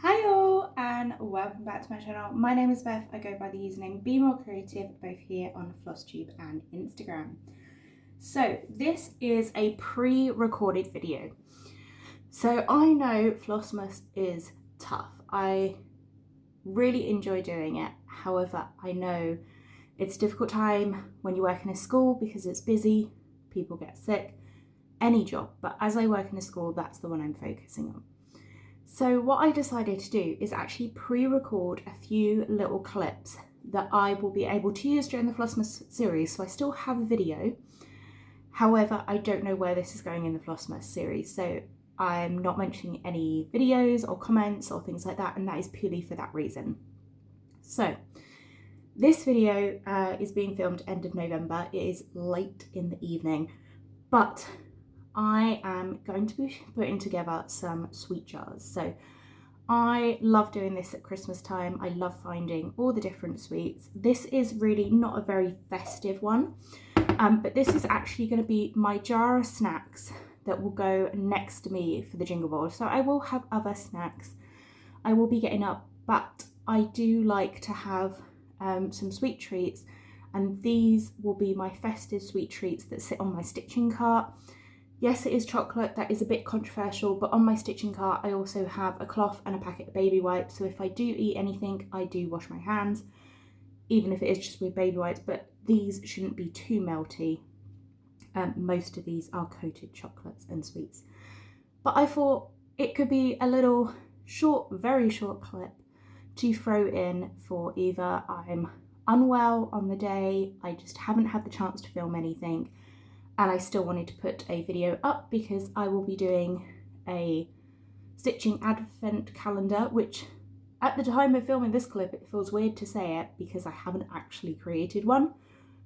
Hi all and welcome back to my channel. My name is Beth. I go by the username Be More Creative both here on FlossTube and Instagram. So this is a pre-recorded video. So I know Flossmass is tough. I really enjoy doing it. However, I know it's a difficult time when you work in a school because it's busy, people get sick, any job. But as I work in a school, that's the one I'm focusing on. So what I decided to do is actually pre-record a few little clips that I will be able to use during the Flossmass series. So I still have a video. However, I don't know where this is going in the Flossmass series. So I'm not mentioning any videos or comments or things like that. And that is purely for that reason. So this video is being filmed end of November. It is late in the evening, but I am going to be putting together some sweet jars. So I love doing this at Christmas time. I love finding all the different sweets. This is really not a very festive one, but this is actually going to be my jar of snacks that will go next to me for the jingle ball. So I will have other snacks I will be getting up, but I do like to have some sweet treats, and these will be my festive sweet treats that sit on my stitching cart. Yes, it is chocolate, that is a bit controversial, but on my stitching cart I also have a cloth and a packet of baby wipes, so if I do eat anything I do wash my hands, even if it is just with baby wipes, but these shouldn't be too melty. Most of these are coated chocolates and sweets. But I thought it could be a little short, very short clip to throw in for either I'm unwell on the day, I just haven't had the chance to film anything, and I still wanted to put a video up because I will be doing a stitching advent calendar, which at the time of filming this clip, it feels weird to say it because I haven't actually created one,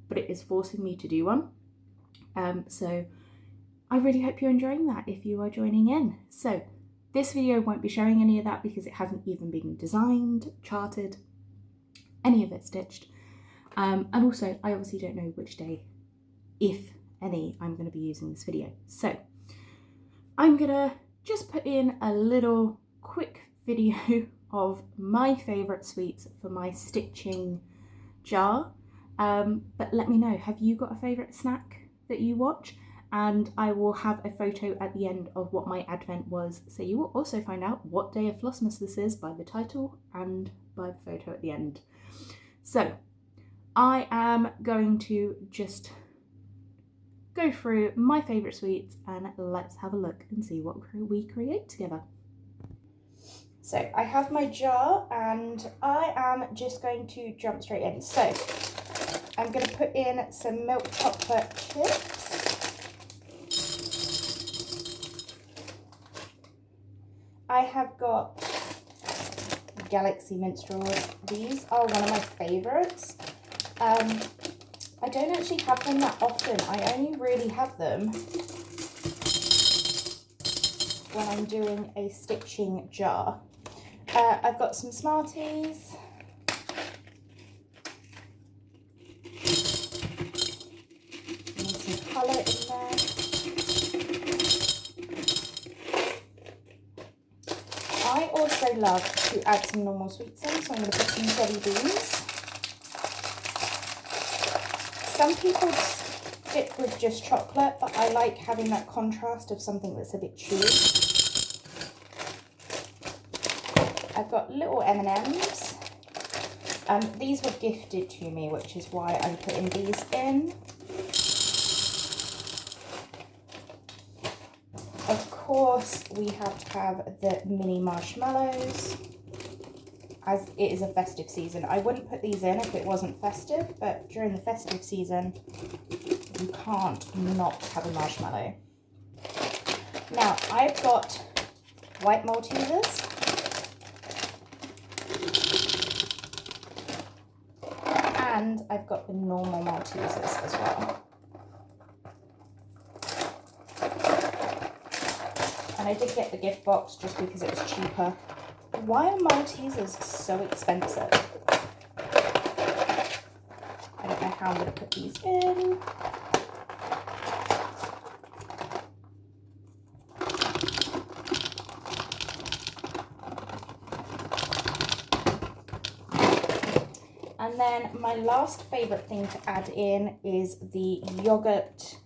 but it is forcing me to do one. So I really hope you're enjoying that if you are joining in. So this video won't be showing any of that because it hasn't even been designed, charted, any of it stitched. And also I obviously don't know which day, if any, I'm going to be using this video. So I'm gonna just put in a little quick video of my favourite sweets for my stitching jar. But let me know, have you got a favourite snack that you watch? And I will have a photo at the end of what my advent was, so you will also find out what day of Flossmass this is by the title and by the photo at the end. So I am going to just go through my favourite sweets and let's have a look and see what we create together. So I have my jar and I am just going to jump straight in. So I'm going to put in some milk chocolate chips. I have got Galaxy mint straws. These are one of my favourites. I don't actually have them that often. I only really have them when I'm doing a stitching jar. I've got some Smarties. And some colour in there. I also love to add some normal sweets in, so I'm going to put some jelly beans. Some people stick with just chocolate, but I like having that contrast of something that's a bit chewy. I've got little M&Ms. These were gifted to me, which is why I'm putting these in. Of course, we have to have the mini marshmallows, as it is a festive season. I wouldn't put these in if it wasn't festive, but during the festive season, you can't not have a marshmallow. Now, I've got white Maltesers. And I've got the normal Maltesers as well. And I did get the gift box just because it was cheaper. Why are Maltesers so expensive? I don't know how I'm going to put these in. And then my last favourite thing to add in is the yogurt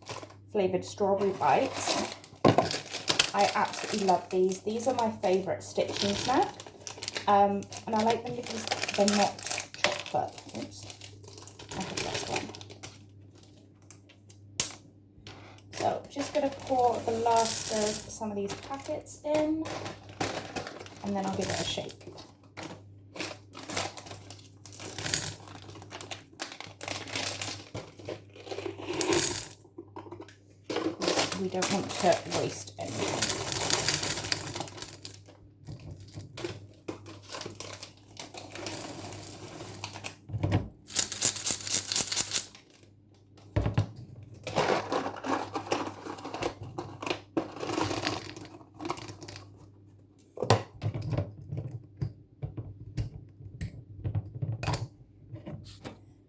flavoured strawberry bites. I absolutely love these. These are my favourite stitching snack. And I like them because they're not chocolate. Oops, I think that's one. So just going to pour the last of some of these packets in, and then I'll give it a shake. We don't want to waste anything.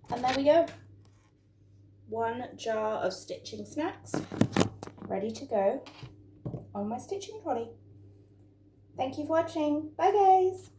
And there we go. 1 jar of stitching snacks ready to go on my stitching trolley. Thank you for watching. Bye guys.